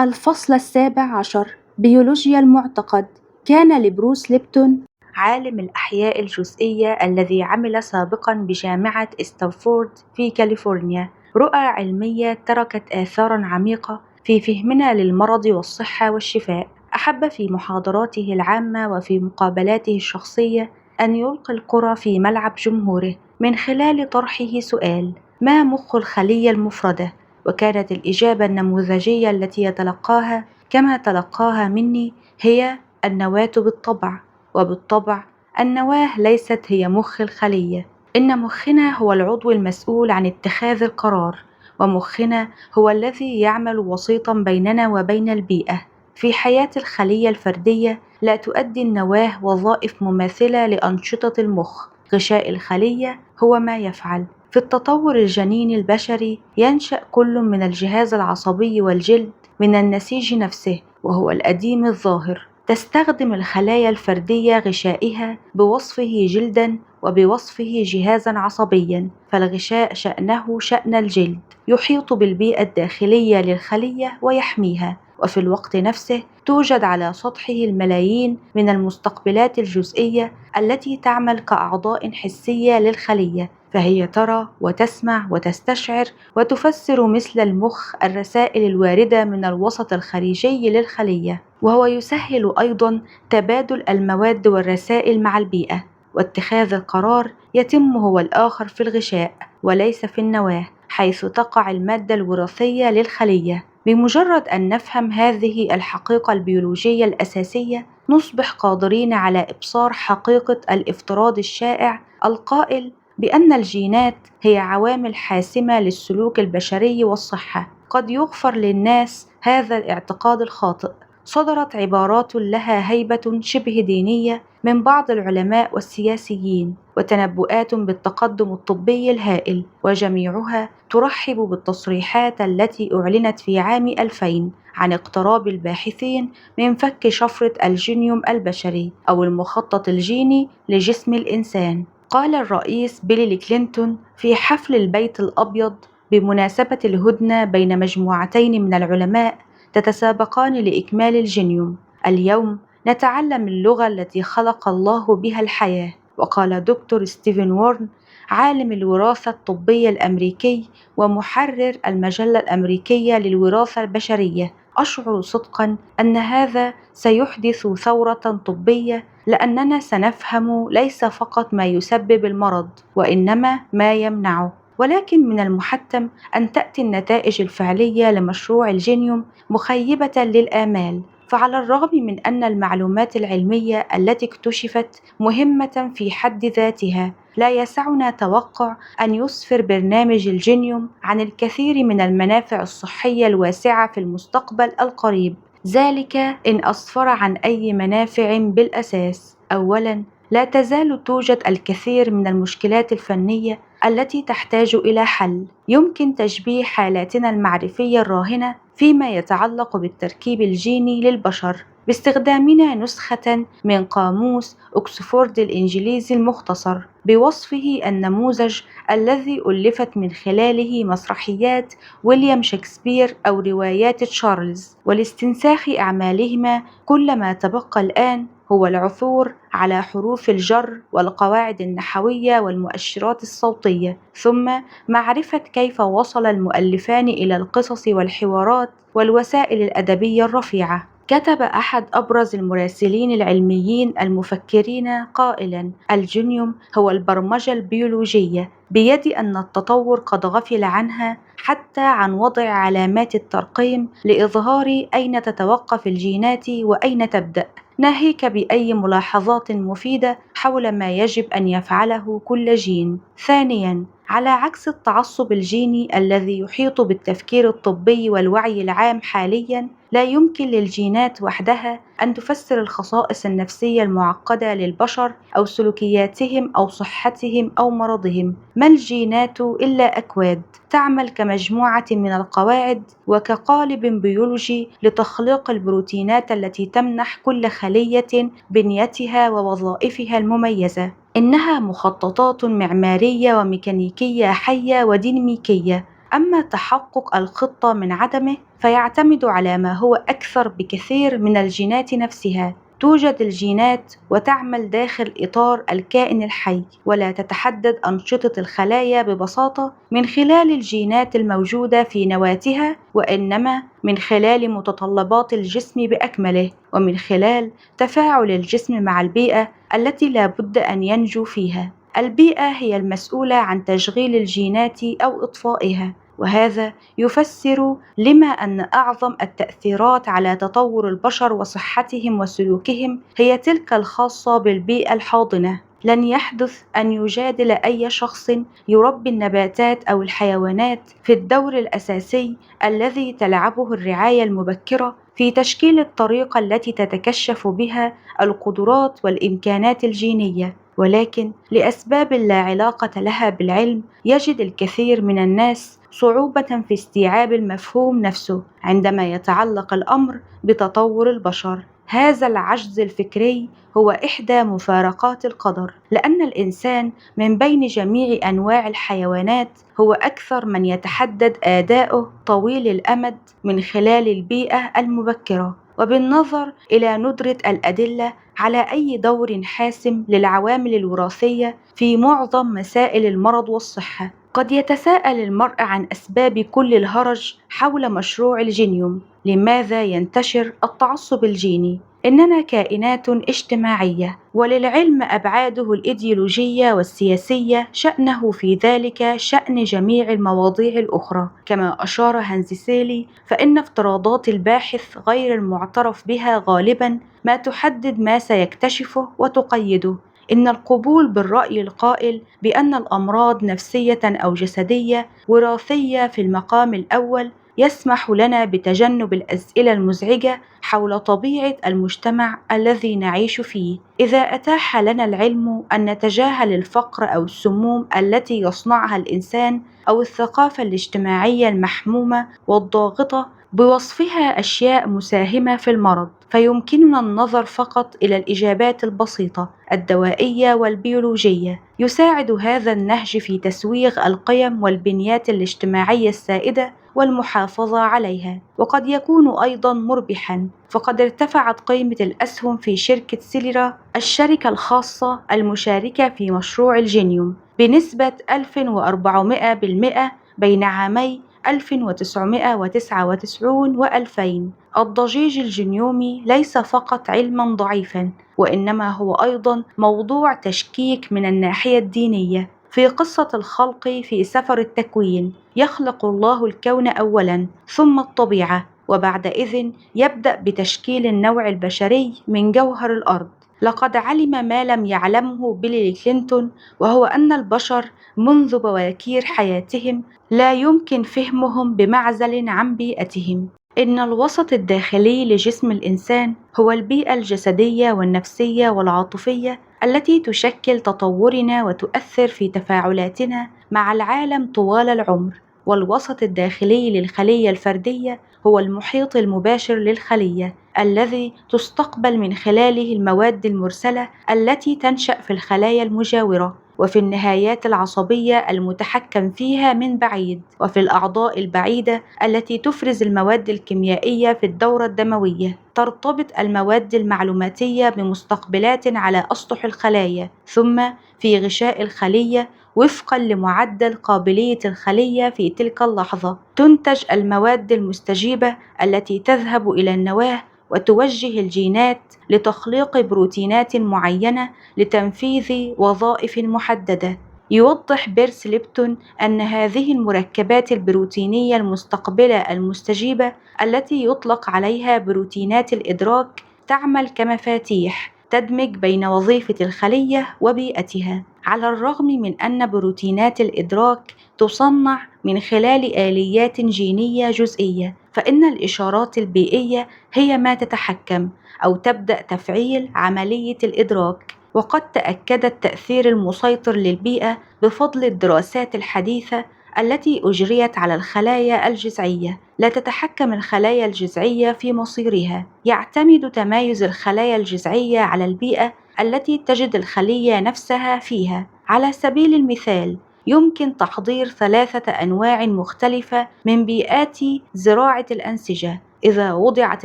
الفصل 17 بيولوجيا المعتقد. كان لبروس ليبتون عالم الأحياء الجزئية الذي عمل سابقا بجامعة ستانفورد في كاليفورنيا رؤى علمية تركت آثارا عميقة في فهمنا للمرض والصحة والشفاء. أحب في محاضراته العامة وفي مقابلاته الشخصية أن يلقي الكرة في ملعب جمهوره من خلال طرحه سؤال: ما مخ الخلية المفردة؟ وكانت الإجابة النموذجية التي يتلقاها كما تلقاها مني هي: النواة بالطبع. وبالطبع النواة ليست هي مخ الخلية، إن مخنا هو العضو المسؤول عن اتخاذ القرار، ومخنا هو الذي يعمل وسيطا بيننا وبين البيئة. في حياة الخلية الفردية لا تؤدي النواة وظائف مماثلة لأنشطة المخ. غشاء الخلية هو ما يفعل. في التطور الجنيني البشري ينشأ كل من الجهاز العصبي والجلد من النسيج نفسه، وهو الأديم الظاهر. تستخدم الخلايا الفردية غشائها بوصفه جلدا وبوصفه جهازا عصبيا، فالغشاء شأنه شأن الجلد، يحيط بالبيئة الداخلية للخلية ويحميها، وفي الوقت نفسه توجد على سطحه الملايين من المستقبلات الجزئية التي تعمل كأعضاء حسية للخلية، فهي ترى وتسمع وتستشعر وتفسر مثل المخ الرسائل الواردة من الوسط الخارجي للخلية، وهو يسهل أيضا تبادل المواد والرسائل مع البيئة. واتخاذ القرار يتم هو الآخر في الغشاء وليس في النواة، حيث تقع المادة الوراثية للخلية. بمجرد أن نفهم هذه الحقيقة البيولوجية الأساسية نصبح قادرين على إبصار حقيقة الافتراض الشائع القائل بأن الجينات هي عوامل حاسمة للسلوك البشري والصحة. قد يغفر للناس هذا الاعتقاد الخاطئ. صدرت عبارات لها هيبة شبه دينية من بعض العلماء والسياسيين، وتنبؤات بالتقدم الطبي الهائل، وجميعها ترحب بالتصريحات التي أعلنت في عام 2000 عن اقتراب الباحثين من فك شفرة الجينيوم البشري أو المخطط الجيني لجسم الإنسان. قال الرئيس بيل كلينتون في حفل البيت الأبيض بمناسبة الهدنة بين مجموعتين من العلماء تتسابقان لإكمال الجينيوم: اليوم نتعلم اللغة التي خلق الله بها الحياة. وقال دكتور ستيفن وورن عالم الوراثة الطبية الأمريكي ومحرر المجلة الأمريكية للوراثة البشرية: أشعر صدقا أن هذا سيحدث ثورة طبية، لأننا سنفهم ليس فقط ما يسبب المرض وإنما ما يمنعه. ولكن من المحتم أن تأتي النتائج الفعلية لمشروع الجينيوم مخيبة للآمال. فعلى الرغم من أن المعلومات العلمية التي اكتشفت مهمة في حد ذاتها، لا يسعنا توقع أن يسفر برنامج الجينيوم عن الكثير من المنافع الصحية الواسعة في المستقبل القريب، ذلك إن أسفر عن أي منافع بالأساس. أولاً، لا تزال توجد الكثير من المشكلات الفنية التي تحتاج إلى حل. يمكن تشبيه حالاتنا المعرفية الراهنة فيما يتعلق بالتركيب الجيني للبشر باستخدامنا نسخة من قاموس أكسفورد الإنجليزي المختصر بوصفه النموذج الذي ألفت من خلاله مسرحيات ويليام شكسبير أو روايات تشارلز، ولاستنساخ أعمالهما. كل ما تبقى الآن هو العثور على حروف الجر والقواعد النحوية والمؤشرات الصوتية، ثم معرفة كيف وصل المؤلفان إلى القصص والحوارات والوسائل الأدبية الرفيعة. كتب أحد أبرز المراسلين العلميين المفكرين قائلاً: الجينيوم هو البرمجة البيولوجية، بيد أن التطور قد غفل عنها، حتى عن وضع علامات الترقيم لإظهار أين تتوقف الجينات وأين تبدأ، ناهيك بأي ملاحظات مفيدة حول ما يجب أن يفعله كل جين. ثانياً، على عكس التعصب الجيني الذي يحيط بالتفكير الطبي والوعي العام حالياً، لا يمكن للجينات وحدها أن تفسر الخصائص النفسية المعقدة للبشر أو سلوكياتهم أو صحتهم أو مرضهم. ما الجينات إلا أكواد تعمل كمجموعة من القواعد وكقالب بيولوجي لتخليق البروتينات التي تمنح كل خلية بنيتها ووظائفها المميزة. إنها مخططات معمارية وميكانيكية حية وديناميكية. أما تحقق الخطة من عدمه فيعتمد على ما هو أكثر بكثير من الجينات نفسها. توجد الجينات وتعمل داخل إطار الكائن الحي، ولا تتحدد أنشطة الخلايا ببساطة من خلال الجينات الموجودة في نواتها، وإنما من خلال متطلبات الجسم بأكمله، ومن خلال تفاعل الجسم مع البيئة التي لا بد أن ينجو فيها. البيئة هي المسؤولة عن تشغيل الجينات أو إطفائها، وهذا يفسر لما أن أعظم التأثيرات على تطور البشر وصحتهم وسلوكهم هي تلك الخاصة بالبيئة الحاضنة. لن يحدث أن يجادل أي شخص يربي النباتات أو الحيوانات في الدور الأساسي الذي تلعبه الرعاية المبكرة في تشكيل الطريقة التي تتكشف بها القدرات والإمكانات الجينية، ولكن لأسباب لا علاقة لها بالعلم يجد الكثير من الناس صعوبة في استيعاب المفهوم نفسه عندما يتعلق الأمر بتطور البشر. هذا العجز الفكري هو إحدى مفارقات القدر، لأن الإنسان من بين جميع أنواع الحيوانات هو أكثر من يتحدد أداؤه طويل الأمد من خلال البيئة المبكرة، وبالنظر إلى ندرة الأدلة على أي دور حاسم للعوامل الوراثية في معظم مسائل المرض والصحة. قد يتساءل المرء عن أسباب كل الهرج حول مشروع الجينيوم. لماذا ينتشر التعصب الجيني؟ إننا كائنات اجتماعية، وللعلم أبعاده الإيديولوجية والسياسية شأنه في ذلك شأن جميع المواضيع الأخرى. كما أشار هانز سيلي، فإن افتراضات الباحث غير المعترف بها غالبا ما تحدد ما سيكتشفه وتقيده. إن القبول بالرأي القائل بأن الأمراض نفسية أو جسدية وراثية في المقام الأول يسمح لنا بتجنب الأسئلة المزعجة حول طبيعة المجتمع الذي نعيش فيه. إذا أتاح لنا العلم أن نتجاهل الفقر أو السموم التي يصنعها الإنسان أو الثقافة الاجتماعية المحمومة والضاغطة بوصفها أشياء مساهمة في المرض، فيمكننا النظر فقط إلى الإجابات البسيطة الدوائية والبيولوجية. يساعد هذا النهج في تسويغ القيم والبنيات الاجتماعية السائدة والمحافظة عليها، وقد يكون أيضا مربحا، فقد ارتفعت قيمة الأسهم في شركة سيليرا الشركة الخاصة المشاركة في مشروع الجينيوم بنسبة 1400% بين عامي 1999 و2000. الضجيج الجينيومي ليس فقط علما ضعيفا، وإنما هو أيضا موضوع تشكيك من الناحية الدينية. في قصة الخلق في سفر التكوين يخلق الله الكون أولا ثم الطبيعة، وبعدئذ يبدأ بتشكيل النوع البشري من جوهر الأرض. لقد علم ما لم يعلمه بيل كلينتون، وهو أن البشر منذ بواكير حياتهم لا يمكن فهمهم بمعزل عن بيئتهم. إن الوسط الداخلي لجسم الإنسان هو البيئة الجسدية والنفسية والعاطفية التي تشكل تطورنا وتؤثر في تفاعلاتنا مع العالم طوال العمر. والوسط الداخلي للخلية الفردية هو المحيط المباشر للخلية الذي تستقبل من خلاله المواد المرسلة التي تنشأ في الخلايا المجاورة، وفي النهايات العصبية المتحكم فيها من بعيد، وفي الأعضاء البعيدة التي تفرز المواد الكيميائية في الدورة الدموية. ترتبط المواد المعلوماتية بمستقبلات على أسطح الخلايا، ثم في غشاء الخلية وفقا لمعدل قابلية الخلية في تلك اللحظة تنتج المواد المستجيبة التي تذهب إلى النواة وتوجه الجينات لتخليق بروتينات معينة لتنفيذ وظائف محددة. يوضح بيرس ليبتون أن هذه المركبات البروتينية المستقبلة المستجيبة التي يطلق عليها بروتينات الإدراك تعمل كمفاتيح تدمج بين وظيفة الخلية وبيئتها. على الرغم من أن بروتينات الإدراك تصنع من خلال آليات جينية جزئية، فإن الإشارات البيئية هي ما تتحكم أو تبدأ تفعيل عملية الإدراك. وقد تأكد التأثير المسيطر للبيئة بفضل الدراسات الحديثة التي أجريت على الخلايا الجذعية. لا تتحكم الخلايا الجذعية في مصيرها، يعتمد تمايز الخلايا الجذعية على البيئة التي تجد الخلية نفسها فيها. على سبيل المثال، يمكن تحضير 3 أنواع مختلفة من بيئات زراعة الأنسجة. إذا وضعت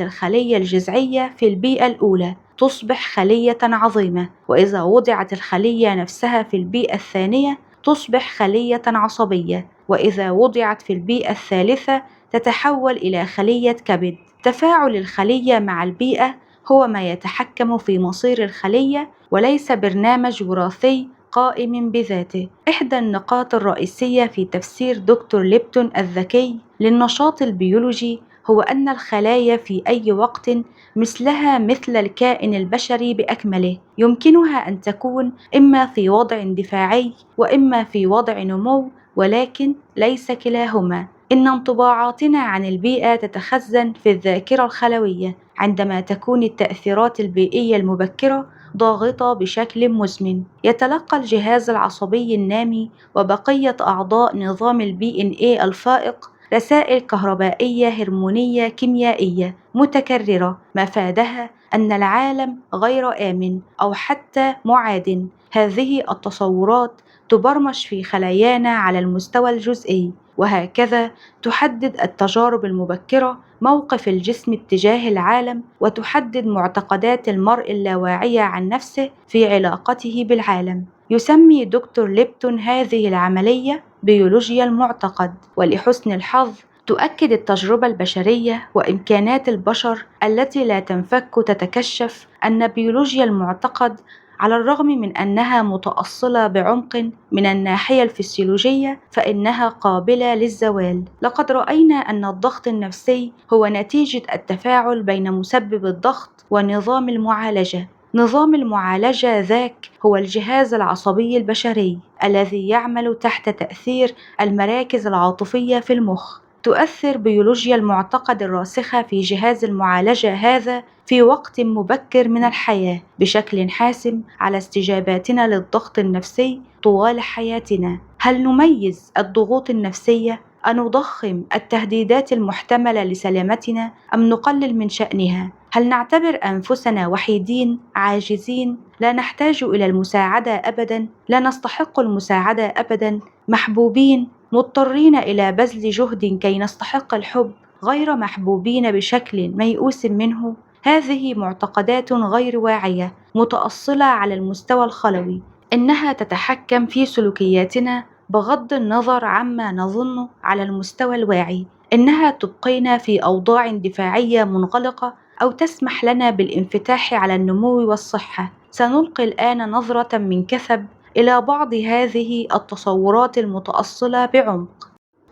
الخلية الجذعية في البيئة الأولى تصبح خلية عظيمة، وإذا وضعت الخلية نفسها في البيئة الثانية تصبح خلية عصبية، وإذا وضعت في البيئة الثالثة تتحول إلى خلية كبد. تفاعل الخلية مع البيئة هو ما يتحكم في مصير الخلية، وليس برنامج وراثي قائم بذاته. إحدى النقاط الرئيسية في تفسير دكتور ليبتون الذكي للنشاط البيولوجي هو أن الخلايا في أي وقت مثلها مثل الكائن البشري بأكمله، يمكنها أن تكون إما في وضع دفاعي وإما في وضع نمو، ولكن ليس كلاهما. إن انطباعاتنا عن البيئة تتخزن في الذاكرة الخلوية عندما تكون التأثيرات البيئية المبكرة ضاغطة بشكل مزمن. يتلقى الجهاز العصبي النامي وبقية أعضاء نظام الBNA الفائق رسائل كهربائية هرمونية كيميائية متكررة مفادها أن العالم غير آمن أو حتى معاد. هذه التصورات تبرمج في خلايانا على المستوى الجزئي، وهكذا تحدد التجارب المبكرة موقف الجسم اتجاه العالم، وتحدد معتقدات المرء اللاواعية عن نفسه في علاقته بالعالم. يسمي دكتور ليبتون هذه العملية بيولوجيا المعتقد، ولحسن الحظ تؤكد التجربة البشرية وإمكانات البشر التي لا تنفك تتكشف أن بيولوجيا المعتقد على الرغم من أنها متأصلة بعمق من الناحية الفسيولوجية فإنها قابلة للزوال. لقد رأينا أن الضغط النفسي هو نتيجة التفاعل بين مسبب الضغط ونظام المعالجة. نظام المعالجة ذاك هو الجهاز العصبي البشري الذي يعمل تحت تأثير المراكز العاطفية في المخ. تؤثر بيولوجيا المعتقد الراسخة في جهاز المعالجة هذا في وقت مبكر من الحياة بشكل حاسم على استجاباتنا للضغط النفسي طوال حياتنا. هل نميز الضغوط النفسية أن نضخم التهديدات المحتملة لسلامتنا أم نقلل من شأنها؟ هل نعتبر أنفسنا وحيدين عاجزين لا نحتاج إلى المساعدة أبدا، لا نستحق المساعدة أبدا، محبوبين مضطرين إلى بذل جهد كي نستحق الحب، غير محبوبين بشكل ميؤوس منه؟ هذه معتقدات غير واعية متأصلة على المستوى الخلوي. إنها تتحكم في سلوكياتنا بغض النظر عما نظن على المستوى الواعي. إنها تبقينا في أوضاع دفاعية منغلقة أو تسمح لنا بالانفتاح على النمو والصحة. سنلقي الآن نظرة من كثب إلى بعض هذه التصورات المتأصلة بعمق.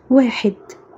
1.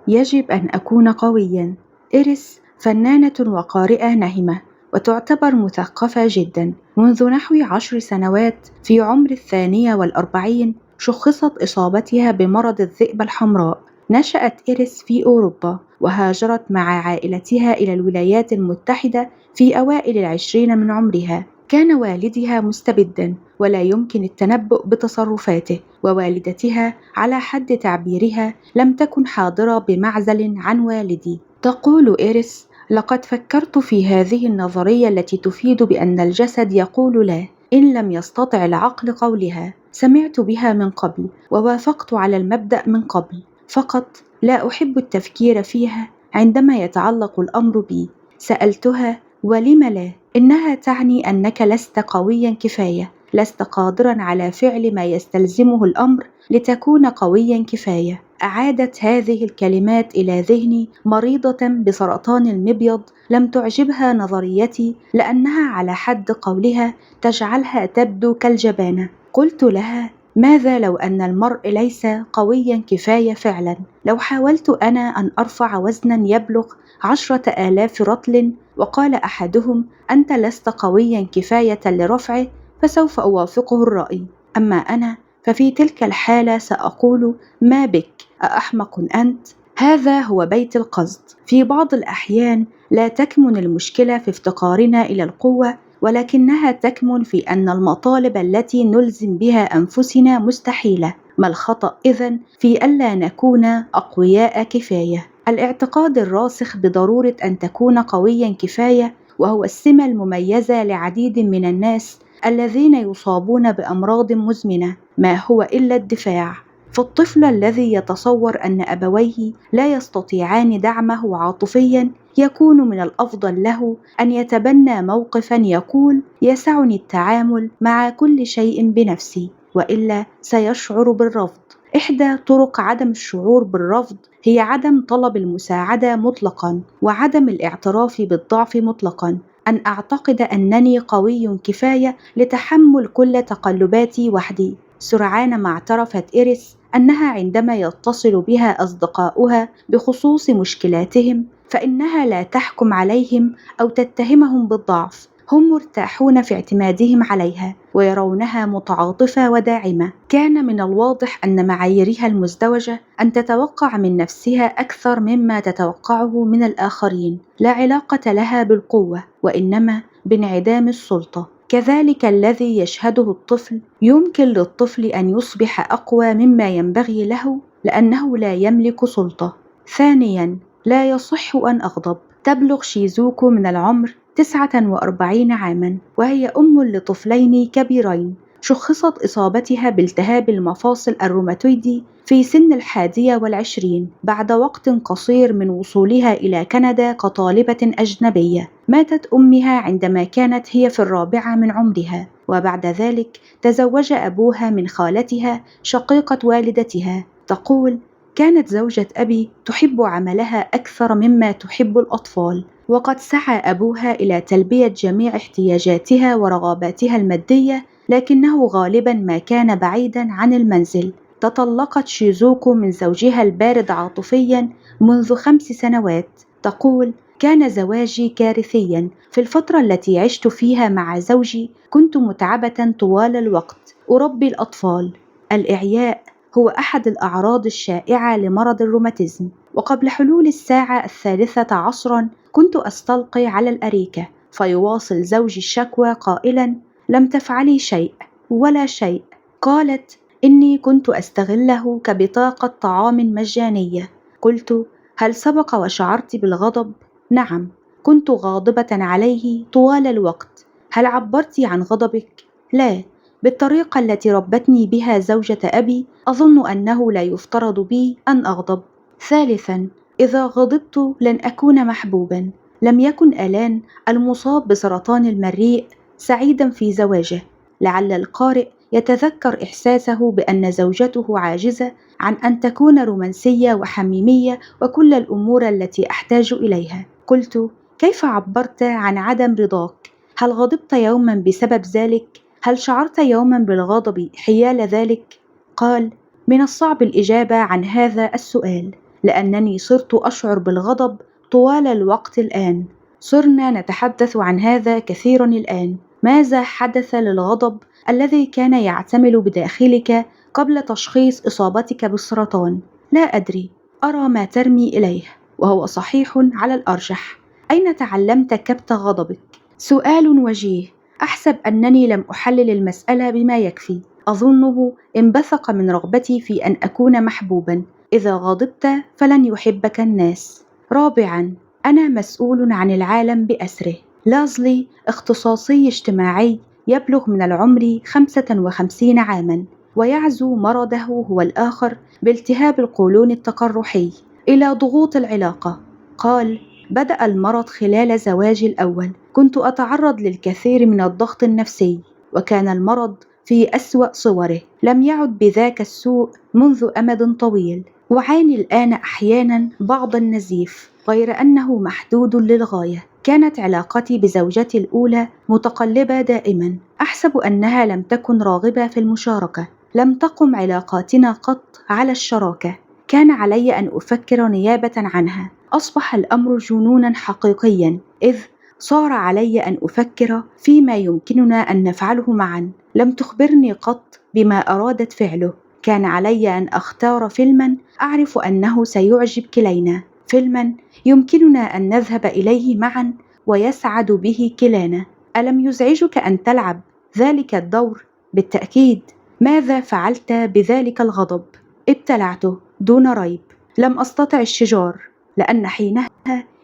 يجب أن أكون قوياً. إيريس فنانة وقارئة نهمة، وتعتبر مثقفة جداً. منذ نحو 10 سنوات في عمر 42 شخصت إصابتها بمرض الذئبة الحمراء. نشأت إيريس في أوروبا، وهاجرت مع عائلتها إلى الولايات المتحدة في أوائل 20 من عمرها. كان والدها مستبداً ولا يمكن التنبؤ بتصرفاته، ووالدتها على حد تعبيرها لم تكن حاضرة بمعزل عن والدي. تقول إيريس: لقد فكرت في هذه النظرية التي تفيد بأن الجسد يقول لا إن لم يستطع العقل قولها. سمعت بها من قبل ووافقت على المبدأ من قبل، فقط لا أحب التفكير فيها عندما يتعلق الأمر بي. سألتها: ولم لا؟ إنها تعني أنك لست قويا كفاية، لست قادرا على فعل ما يستلزمه الأمر لتكون قويا كفاية. أعادت هذه الكلمات إلى ذهني مريضة بسرطان المبيض لم تعجبها نظريتي لأنها على حد قولها تجعلها تبدو كالجبانة. قلت لها: ماذا لو أن المرء ليس قويا كفاية فعلا؟ لو حاولت أنا أن أرفع وزنا يبلغ 10,000 رطل وقال أحدهم أنت لست قويا كفاية لرفعه، فسوف أوافقه الرأي. أما أنا ففي تلك الحالة سأقول: ما بك، أأحمق أنت؟ هذا هو بيت القصد. في بعض الأحيان لا تكمن المشكلة في افتقارنا إلى القوة، ولكنها تكمن في أن المطالب التي نلزم بها أنفسنا مستحيلة. ما الخطأ إذن في ألا نكون أقوياء كفاية؟ الاعتقاد الراسخ بضرورة أن تكون قويا كفاية، وهو السمة المميزة لعديد من الناس الذين يصابون بأمراض مزمنة، ما هو إلا الدفاع. فالطفل الذي يتصور أن أبويه لا يستطيعان دعمه عاطفيا يكون من الأفضل له أن يتبنى موقفا يقول يسعني التعامل مع كل شيء بنفسي، وإلا سيشعر بالرفض. إحدى طرق عدم الشعور بالرفض هي عدم طلب المساعدة مطلقا وعدم الاعتراف بالضعف مطلقا. أن أعتقد أنني قوي كفاية لتحمل كل تقلباتي وحدي. سرعان ما اعترفت إيريس أنها عندما يتصل بها أصدقاؤها بخصوص مشكلاتهم فإنها لا تحكم عليهم أو تتهمهم بالضعف، هم مرتاحون في اعتمادهم عليها ويرونها متعاطفة وداعمة. كان من الواضح أن معاييرها المزدوجة أن تتوقع من نفسها أكثر مما تتوقعه من الآخرين، لا علاقة لها بالقوة وإنما بانعدام السلطة. كذلك الذي يشهده الطفل يمكن للطفل أن يصبح أقوى مما ينبغي له لأنه لا يملك سلطة. ثانياً، لا يصح أن أغضب. تبلغ شيزوكو من العمر 49 عاماً وهي أم لطفلين كبيرين. شخصت إصابتها بالتهاب المفاصل الروماتويدي في سن 21 بعد وقت قصير من وصولها إلى كندا كطالبة أجنبية. ماتت أمها عندما كانت هي في 4 من عمرها، وبعد ذلك تزوج أبوها من خالتها شقيقة والدتها. تقول: كانت زوجة أبي تحب عملها أكثر مما تحب الأطفال، وقد سعى أبوها إلى تلبية جميع احتياجاتها ورغباتها المادية، لكنه غالبا ما كان بعيدا عن المنزل. تطلقت شيزوكو من زوجها البارد عاطفيا منذ 5 سنوات. تقول: كان زواجي كارثيا. في الفترة التي عشت فيها مع زوجي كنت متعبة طوال الوقت أربي الأطفال. الإعياء هو أحد الأعراض الشائعة لمرض الروماتيزم، وقبل حلول الساعة 13 كنت أستلقي على الأريكة فيواصل زوجي الشكوى قائلا: لم تفعلي شيء ولا شيء. قالت: إني كنت أستغله كبطاقة طعام مجانية. قلت: هل سبق وشعرت بالغضب؟ نعم، كنت غاضبة عليه طوال الوقت. هل عبرت عن غضبك؟ لا، بالطريقة التي ربتني بها زوجة أبي أظن أنه لا يفترض بي أن أغضب. ثالثاً، إذا غضبت لن أكون محبوباً. لم يكن آلان المصاب بسرطان المريء سعيداً في زواجه. لعل القارئ يتذكر إحساسه بأن زوجته عاجزة عن أن تكون رومانسية وحميمية وكل الأمور التي أحتاج إليها. قلت: كيف عبرت عن عدم رضاك؟ هل غضبت يوما بسبب ذلك؟ هل شعرت يوما بالغضب حيال ذلك؟ قال: من الصعب الإجابة عن هذا السؤال، لأنني صرت أشعر بالغضب طوال الوقت الآن. صرنا نتحدث عن هذا كثيرا الآن. ماذا حدث للغضب الذي كان يعتمل بداخلك قبل تشخيص إصابتك بالسرطان؟ لا أدري. أرى ما ترمي إليه وهو صحيح على الأرجح. أين تعلمت كبت غضبك؟ سؤال وجيه. أحسب أنني لم أحلل المسألة بما يكفي. أظنه انبثق من رغبتي في أن أكون محبوبا. إذا غضبت فلن يحبك الناس. رابعا، أنا مسؤول عن العالم بأسره. لازلي اختصاصي اجتماعي يبلغ من العمر 55 عاما ويعزو مرضه هو الآخر بالتهاب القولون التقرحي إلى ضغوط العلاقة. قال: بدأ المرض خلال زواجي الأول. كنت أتعرض للكثير من الضغط النفسي وكان المرض في أسوأ صوره. لم يعد بذاك السوء منذ أمد طويل. أعاني الآن أحيانا بعض النزيف غير أنه محدود للغاية. كانت علاقتي بزوجتي الأولى متقلبة دائما. أحسب أنها لم تكن راغبة في المشاركة. لم تقم علاقاتنا قط على الشراكة. كان علي أن أفكر نيابة عنها. أصبح الأمر جنونا حقيقيا، إذ صار علي أن أفكر فيما يمكننا أن نفعله معا. لم تخبرني قط بما أرادت فعله. كان علي أن أختار فيلما أعرف أنه سيعجب كلينا، فيلما يمكننا أن نذهب إليه معا ويسعد به كلانا. ألم يزعجك أن تلعب ذلك الدور؟ بالتأكيد. ماذا فعلت بذلك الغضب؟ ابتلعته دون ريب. لم أستطع الشجار، لأن حينها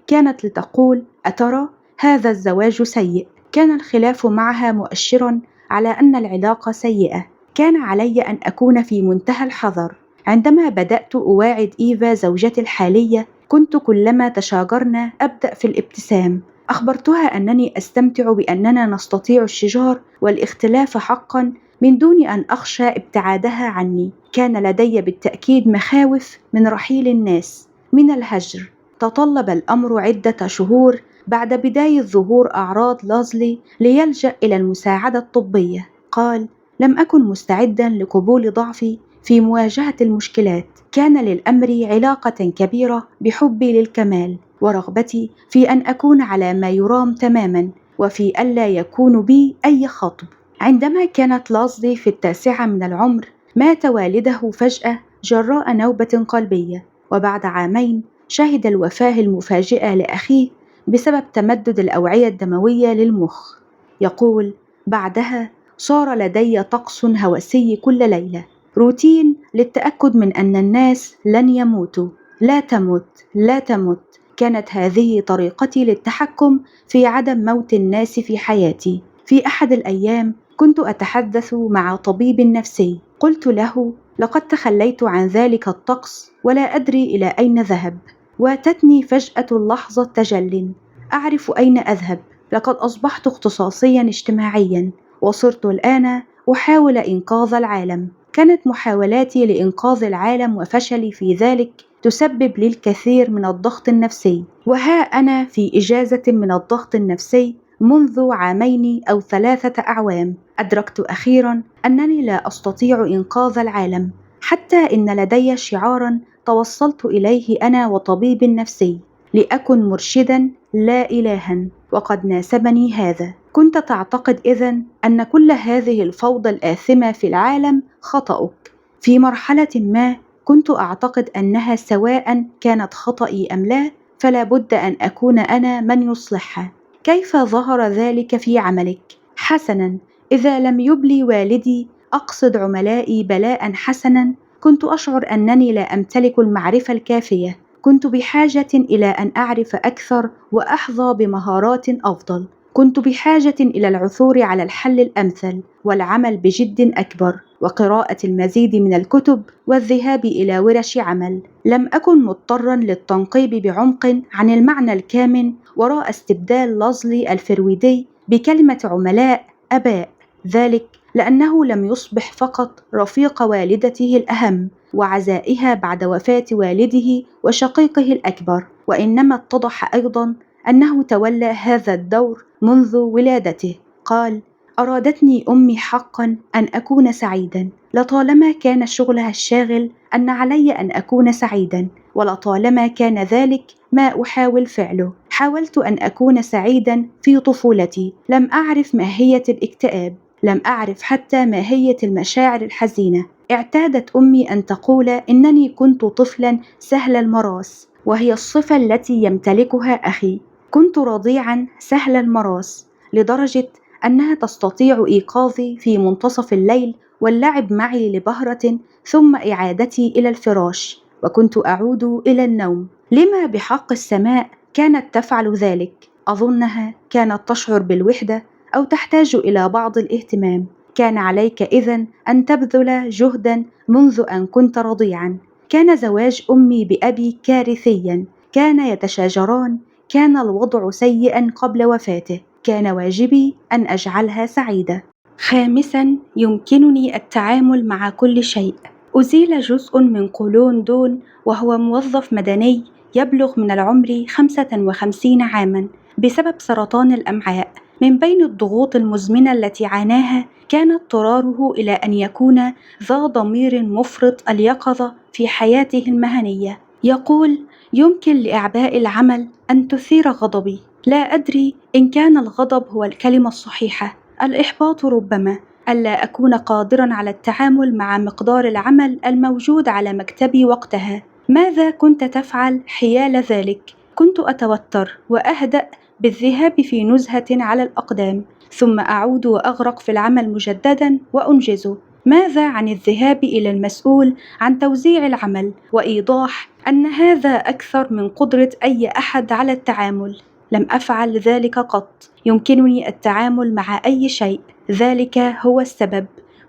كانت لتقول: أترى هذا الزواج سيء. كان الخلاف معها مؤشرا على أن العلاقة سيئة. كان علي أن أكون في منتهى الحذر. عندما بدأت أواعد إيفا زوجتي الحالية كنت كلما تشاجرنا أبدأ في الابتسام. أخبرتها أنني أستمتع بأننا نستطيع الشجار والاختلاف حقا من دون أن أخشى ابتعادها عني. كان لدي بالتأكيد مخاوف من رحيل الناس، من الهجر. تطلب الأمر عدة شهور بعد بداية ظهور أعراض لازلي ليلجأ إلى المساعدة الطبية. قال: لم أكن مستعدا لقبول ضعفي في مواجهة المشكلات. كان للأمر علاقة كبيرة بحبي للكمال ورغبتي في أن أكون على ما يرام تماما، وفي ألا يكون بي أي خطب. عندما كانت لازلي في 9 من العمر مات والده فجأة جراء نوبة قلبية، وبعد عامين شهد الوفاة المفاجئة لأخيه بسبب تمدد الأوعية الدموية للمخ. يقول: بعدها صار لدي طقس هوسي كل ليلة، روتين للتأكد من أن الناس لن يموتوا. لا تمت، لا تمت. كانت هذه طريقتي للتحكم في عدم موت الناس في حياتي. في أحد الأيام كنت أتحدث مع طبيب نفسي، قلت له: لقد تخليت عن ذلك الطقس ولا أدري إلى أين ذهب. واتتني فجأة لحظة تجل، أعرف أين أذهب. لقد أصبحت اختصاصيا اجتماعيا، وصرت الآن أحاول إنقاذ العالم. كانت محاولاتي لإنقاذ العالم وفشلي في ذلك تسبب لي الكثير من الضغط النفسي، وها أنا في إجازة من الضغط النفسي منذ 2 أو 3 أعوام. أدركت أخيرا أنني لا أستطيع إنقاذ العالم، حتى إن لدي شعارا توصلت إليه أنا وطبيب نفسي: لأكن مرشدا لا إلها. وقد ناسبني هذا. كنت تعتقد إذن أن كل هذه الفوضى الآثمة في العالم خطأك. في مرحلة ما كنت أعتقد أنها سواء كانت خطأي أم لا فلا بد أن أكون أنا من يصلحها. كيف ظهر ذلك في عملك؟ حسنا، إذا لم يبلي والدي، أقصد عملائي، بلاء حسنا، كنت أشعر أنني لا أمتلك المعرفة الكافية. كنت بحاجة إلى أن أعرف أكثر وأحظى بمهارات أفضل. كنت بحاجة إلى العثور على الحل الأمثل والعمل بجد أكبر وقراءة المزيد من الكتب والذهاب إلى ورش عمل. لم أكن مضطرا للتنقيب بعمق عن المعنى الكامن وراء استبدال لازلي الفرويدي بكلمة عملاء آباء، ذلك لأنه لم يصبح فقط رفيق والدته الأهم وعزائها بعد وفاة والده وشقيقه الأكبر، وإنما اتضح أيضا أنه تولى هذا الدور منذ ولادته. قال: أرادتني أمي حقا أن أكون سعيدا. لطالما كان شغلها الشاغل أن علي أن أكون سعيدا، ولطالما كان ذلك ما أحاول فعله. حاولت أن أكون سعيدا في طفولتي. لم أعرف ماهية الاكتئاب، لم أعرف حتى ماهية المشاعر الحزينة. اعتادت أمي أن تقول إنني كنت طفلا سهل المراس، وهي الصفة التي يمتلكها أخي. كنت رضيعا سهل المراس لدرجة أنها تستطيع إيقاظي في منتصف الليل واللعب معي لبهرة ثم إعادتي إلى الفراش، وكنت أعود إلى النوم. لما بحق السماء كانت تفعل ذلك؟ أظنها كانت تشعر بالوحدة أو تحتاج إلى بعض الاهتمام. كان عليك إذن أن تبذل جهدا منذ أن كنت رضيعا. كان زواج أمي بأبي كارثيا، كان يتشاجران، كان الوضع سيئا قبل وفاته. كان واجبي أن أجعلها سعيدة. خامسا، يمكنني التعامل مع كل شيء. أزيل جزء من قولون دون وهو موظف مدني يبلغ من العمر 55 عاما بسبب سرطان الأمعاء. من بين الضغوط المزمنة التي عاناها كان اضطراره إلى أن يكون ذا ضمير مفرط اليقظة في حياته المهنية. يقول: يمكن لإعباء العمل أن تثير غضبي. لا أدري إن كان الغضب هو الكلمة الصحيحة. الإحباط ربما. ألا أكون قادرا على التعامل مع مقدار العمل الموجود على مكتبي وقتها. ماذا كنت تفعل حيال ذلك؟ كنت أتوتر وأهدأ بالذهاب في نزهة على الأقدام، ثم أعود وأغرق في العمل مجددا وأنجزه. ماذا عن الذهاب إلى المسؤول عن توزيع العمل وإيضاح أن هذا أكثر من قدرة أي أحد على التعامل؟ لم أفعل ذلك قط. يمكنني التعامل مع أي شيء، ذلك هو السبب.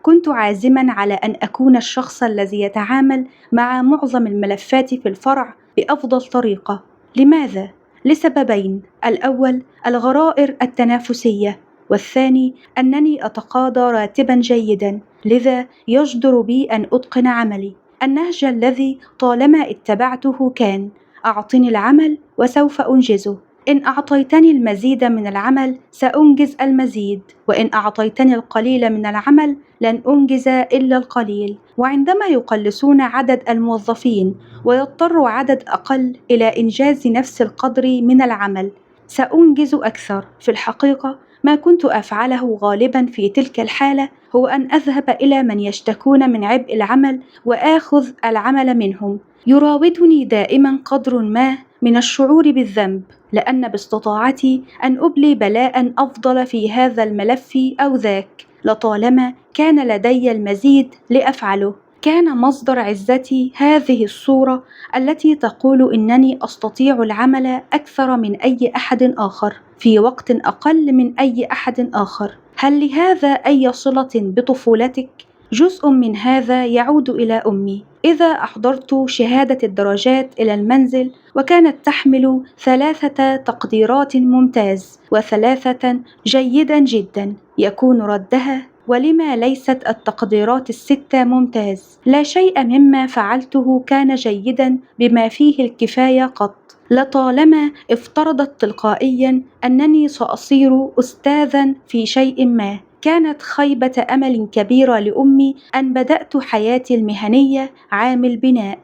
كنت عازمًا على أن أكون الشخص الذي يتعامل مع معظم الملفات في الفرع بأفضل طريقة. لماذا؟ لسببين: الأول الغرائر التنافسية، والثاني أنني أتقاضى راتبًا جيدًا، لذا يجدر بي أن أتقن عملي. النهج الذي طالما اتبعته كان: أعطني العمل وسوف أنجزه، إن أعطيتني المزيد من العمل سأنجز المزيد، وإن أعطيتني القليل من العمل لن أنجز إلا القليل. وعندما يقلصون عدد الموظفين ويضطر عدد أقل إلى إنجاز نفس القدر من العمل سأنجز أكثر. في الحقيقة ما كنت أفعله غالبا في تلك الحالة هو أن أذهب إلى من يشتكون من عبء العمل وآخذ العمل منهم. يراودني دائما قدر ما من الشعور بالذنب، لأن باستطاعتي أن أبلي بلاء أفضل في هذا الملف أو ذاك لطالما كان لدي المزيد لأفعله. كان مصدر عزتي هذه الصورة التي تقول إنني أستطيع العمل أكثر من أي أحد آخر في وقت أقل من أي أحد آخر. هل لهذا أي صلة بطفولتك؟ جزء من هذا يعود إلى أمي. إذا أحضرت شهادة الدرجات إلى المنزل وكانت تحمل 3 تقديرات ممتاز و3 جيدا جدا، يكون ردها: ولما ليست التقديرات ال6 ممتاز؟ لا شيء مما فعلته كان جيدا بما فيه الكفاية قط، لطالما افترضت تلقائيا أنني سأصير أستاذا في شيء ما. كانت خيبة أمل كبيرة لأمي أن بدأت حياتي المهنية عامل بناء.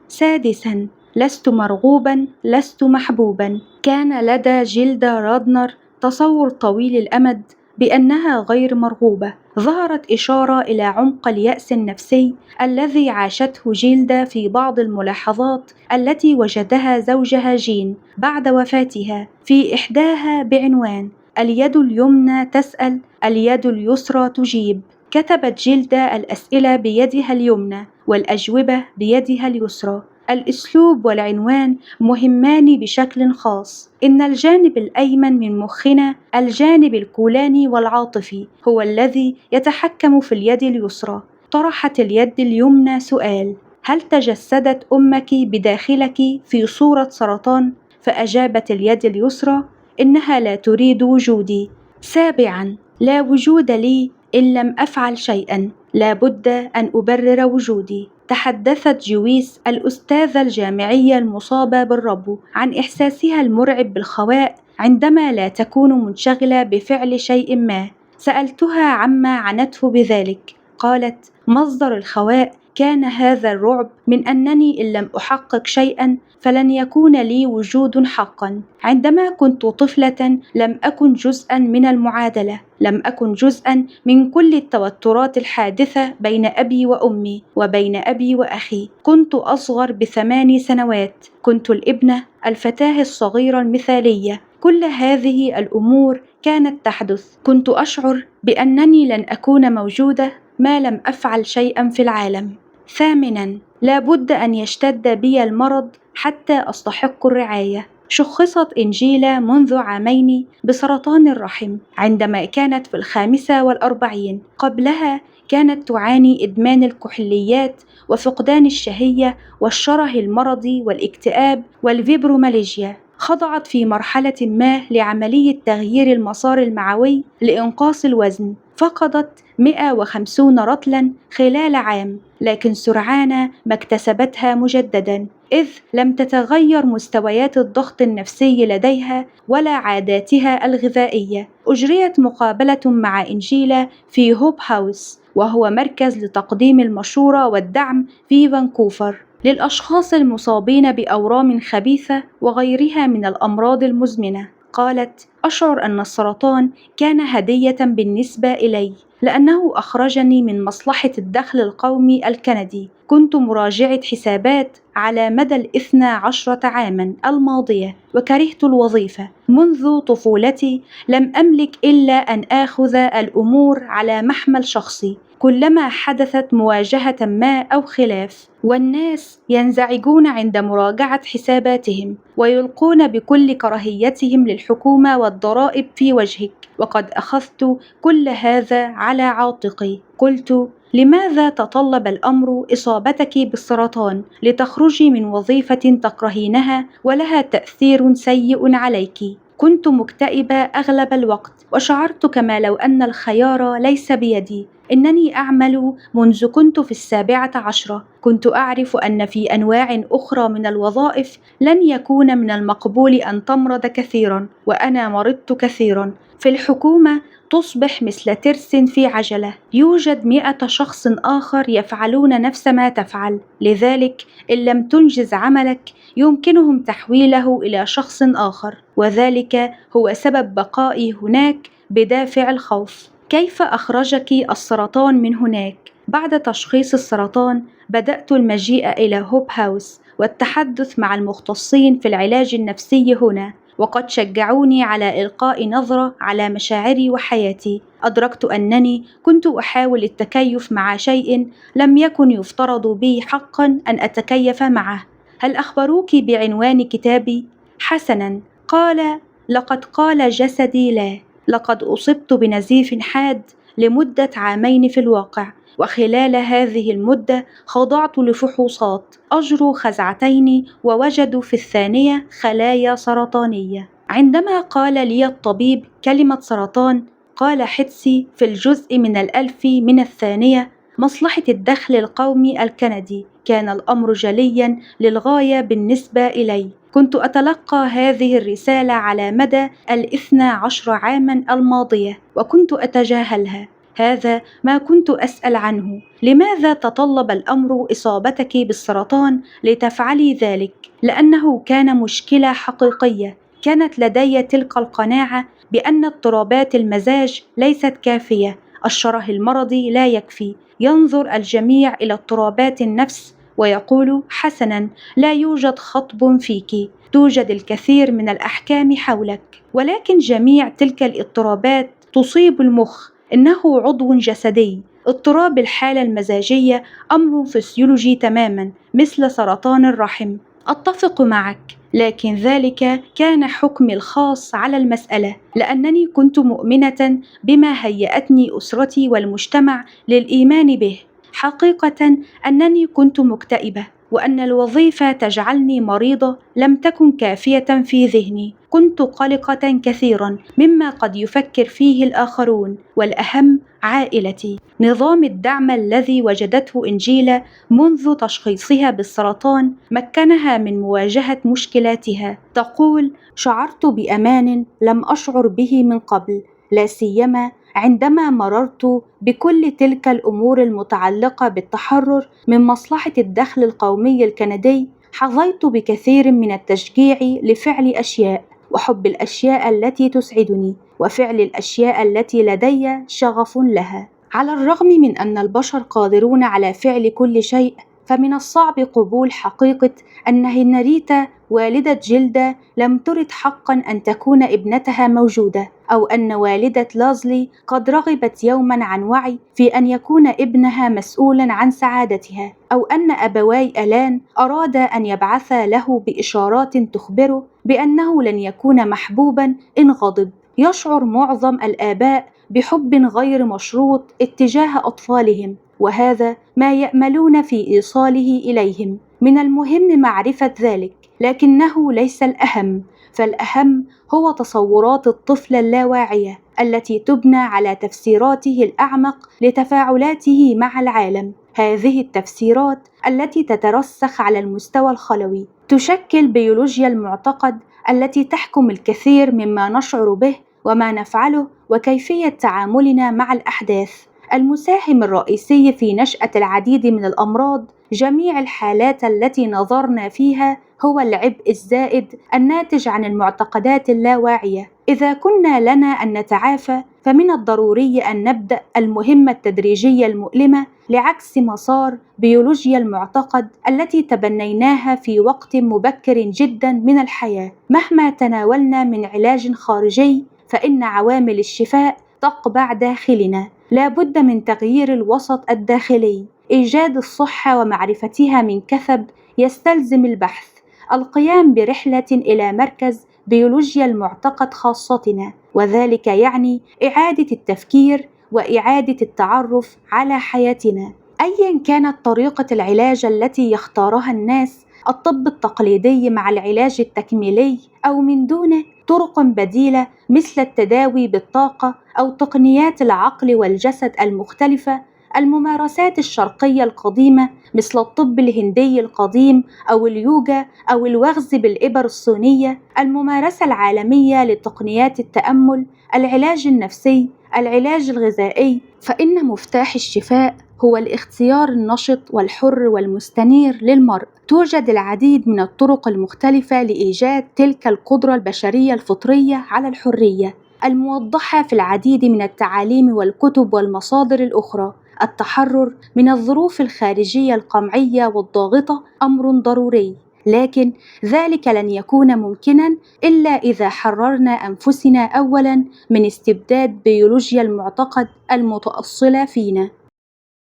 سادسا، لست مرغوبا، لست محبوبا. كان لدى جيلدا رادنر تصور طويل الأمد بأنها غير مرغوبة. ظهرت إشارة إلى عمق اليأس النفسي الذي عاشته جيلدا في بعض الملاحظات التي وجدها زوجها جين بعد وفاتها، في إحداها بعنوان: اليد اليمنى تسأل، اليد اليسرى تجيب. كتبت جيلدا الأسئلة بيدها اليمنى والأجوبة بيدها اليسرى. الأسلوب والعنوان مهمان بشكل خاص. إن الجانب الأيمن من مخنا، الجانب الكلاني والعاطفي، هو الذي يتحكم في اليد اليسرى. طرحت اليد اليمنى سؤال: هل تجسدت أمك بداخلك في صورة سرطان؟ فأجابت اليد اليسرى: إنها لا تريد وجودي. سابعا، لا وجود لي إن لم أفعل شيئا، لا بد أن أبرر وجودي. تحدثت جويس الأستاذة الجامعية المصابة بالربو عن إحساسها المرعب بالخواء عندما لا تكون منشغلة بفعل شيء ما. سألتها عما عنته بذلك. قالت: مصدر الخواء كان هذا الرعب من أنني إن لم أحقق شيئا فلن يكون لي وجود حقا. عندما كنت طفلة لم أكن جزءا من المعادلة، لم أكن جزءا من كل التوترات الحادثة بين أبي وأمي وبين أبي وأخي. كنت أصغر ب8 سنوات، كنت الابنة، الفتاة الصغيرة المثالية. كل هذه الأمور كانت تحدث. كنت أشعر بأنني لن أكون موجودة ما لم أفعل شيئا في العالم. ثامنا، لا بد أن يشتد بي المرض حتى أستحق الرعاية. شخصت إنجيلا منذ 2 عام بسرطان الرحم عندما كانت في 45. قبلها كانت تعاني إدمان الكحوليات وفقدان الشهية والشره المرضي والاكتئاب والفيبرومالجيا. خضعت في مرحلة ما لعملية تغيير المسار المعوي لإنقاص الوزن. فقدت 150 رطلا خلال عام، لكن سرعان ما اكتسبتها مجددا، إذ لم تتغير مستويات الضغط النفسي لديها ولا عاداتها الغذائية. أجريت مقابلة مع إنجيلا في هوب هاوس، وهو مركز لتقديم المشورة والدعم في فانكوفر للأشخاص المصابين بأورام خبيثة وغيرها من الأمراض المزمنة. قالت: أشعر أن السرطان كان هدية بالنسبة إلي، لأنه أخرجني من مصلحة الدخل القومي الكندي. كنت مراجعة حسابات على مدى 12 عاما الماضية، وكرهت الوظيفة. منذ طفولتي لم أملك إلا أن آخذ الأمور على محمل شخصي. كلما حدثت مواجهة ما أو خلاف، والناس ينزعجون عند مراجعة حساباتهم ويلقون بكل كراهيتهم للحكومة والضرائب في وجهك، وقد أخذت كل هذا على عاتقي. قلت: لماذا تطلب الأمر إصابتك بالسرطان لتخرجي من وظيفة تكرهينها ولها تأثير سيء عليك؟ كنت مكتئبة أغلب الوقت، وشعرت كما لو أن الخيار ليس بيدي. إنني أعمل منذ كنت في 17. كنت أعرف أن في أنواع أخرى من الوظائف لن يكون من المقبول أن تمرض كثيرا، وأنا مرضت كثيرا. في الحكومة تصبح مثل ترس في عجلة، يوجد 100 شخص آخر يفعلون نفس ما تفعل، لذلك إن لم تنجز عملك يمكنهم تحويله إلى شخص آخر، وذلك هو سبب بقائي هناك بدافع الخوف. كيف أخرجك السرطان من هناك؟ بعد تشخيص السرطان بدأت المجيء إلى هوب هاوس والتحدث مع المختصين في العلاج النفسي هنا، وقد شجعوني على إلقاء نظرة على مشاعري وحياتي. أدركت أنني كنت أحاول التكيف مع شيء لم يكن يفترض بي حقا أن أتكيف معه. هل أخبروك بعنوان كتابي؟ حسنا، قال: لقد قال جسدي لا. لقد أصبت بنزيف حاد لمدة 2 في الواقع، وخلال هذه المدة خضعت لفحوصات، أجروا خزعتين ووجدوا في الثانية خلايا سرطانية. عندما قال لي الطبيب كلمة سرطان، قال حدسي في الجزء من الألف من الثانية: مصلحة الدخل القومي الكندي. كان الأمر جليا للغاية بالنسبة إلي. كنت أتلقى هذه الرسالة على مدى 12 عاما الماضية وكنت أتجاهلها. هذا ما كنت أسأل عنه: لماذا تطلب الأمر إصابتك بالسرطان لتفعلي ذلك؟ لأنه كان مشكلة حقيقية. كانت لدي تلك القناعة بأن اضطرابات المزاج ليست كافية، الشره المرضي لا يكفي. ينظر الجميع إلى اضطرابات النفس ويقول: حسنا، لا يوجد خطب فيك، توجد الكثير من الأحكام حولك. ولكن جميع تلك الاضطرابات تصيب المخ، إنه عضو جسدي. اضطراب الحالة المزاجية أمر فسيولوجي تماما، مثل سرطان الرحم. أتفق معك، لكن ذلك كان حكمي الخاص على المسألة، لأنني كنت مؤمنة بما هيأتني أسرتي والمجتمع للإيمان به. حقيقة أنني كنت مكتئبة، وأن الوظيفة تجعلني مريضة لم تكن كافية في ذهني. كنت قلقة كثيرا مما قد يفكر فيه الآخرون، والأهم عائلتي. نظام الدعم الذي وجدته إنجيلا منذ تشخيصها بالسرطان مكنها من مواجهة مشكلاتها. تقول: شعرت بأمان لم أشعر به من قبل، لا سيما عندما مررت بكل تلك الأمور المتعلقة بالتحرر من مصلحة الدخل القومي الكندي. حظيت بكثير من التشجيع لفعل أشياء، وحب الأشياء التي تسعدني، وفعل الأشياء التي لدي شغف لها. على الرغم من أن البشر قادرون على فعل كل شيء، فمن الصعب قبول حقيقة أن هنريتا والدة جيلدا لم ترد حقا أن تكون ابنتها موجودة، أو أن والدة لازلي قد رغبت يوما عن وعي في أن يكون ابنها مسؤولا عن سعادتها، أو أن أبواي ألان أرادا أن يبعثا له بإشارات تخبره بأنه لن يكون محبوبا إن غضب. يشعر معظم الآباء بحب غير مشروط اتجاه أطفالهم، وهذا ما يأملون في إيصاله إليهم. من المهم معرفة ذلك، لكنه ليس الأهم، فالأهم هو تصورات الطفل اللاواعية التي تبنى على تفسيراته الأعمق لتفاعلاته مع العالم. هذه التفسيرات التي تترسخ على المستوى الخلوي تشكل بيولوجيا المعتقد التي تحكم الكثير مما نشعر به وما نفعله وكيفية تعاملنا مع الأحداث. المساهم الرئيسي في نشأة العديد من الأمراض. جميع الحالات التي نظرنا فيها هو العبء الزائد الناتج عن المعتقدات اللاواعية. إذا كنا لنا أن نتعافى، فمن الضروري أن نبدأ المهمة التدريجية المؤلمة لعكس مسار بيولوجيا المعتقد التي تبنيناها في وقت مبكر جدا من الحياة. مهما تناولنا من علاج خارجي، فإن عوامل الشفاء تقبع داخلنا. لا بد من تغيير الوسط الداخلي. إيجاد الصحة ومعرفتها من كثب يستلزم البحث، القيام برحلة إلى مركز بيولوجيا المعتقد خاصتنا، وذلك يعني إعادة التفكير وإعادة التعرف على حياتنا. أيا كانت طريقة العلاج التي يختارها الناس، الطب التقليدي مع العلاج التكميلي أو من دونه، طرق بديلة مثل التداوي بالطاقة أو تقنيات العقل والجسد المختلفة، الممارسات الشرقية القديمة مثل الطب الهندي القديم أو اليوجا أو الوغز بالإبر الصينية، الممارسة العالمية لتقنيات التأمل، العلاج النفسي، العلاج الغذائي. فإن مفتاح الشفاء هو الاختيار النشط والحر والمستنير للمرء. توجد العديد من الطرق المختلفة لإيجاد تلك القدرة البشرية الفطرية على الحرية، الموضحة في العديد من التعاليم والكتب والمصادر الأخرى. التحرر من الظروف الخارجية القمعية والضاغطة أمر ضروري، لكن ذلك لن يكون ممكنا إلا إذا حررنا أنفسنا أولا من استبداد بيولوجيا المعتقد المتأصلة فينا.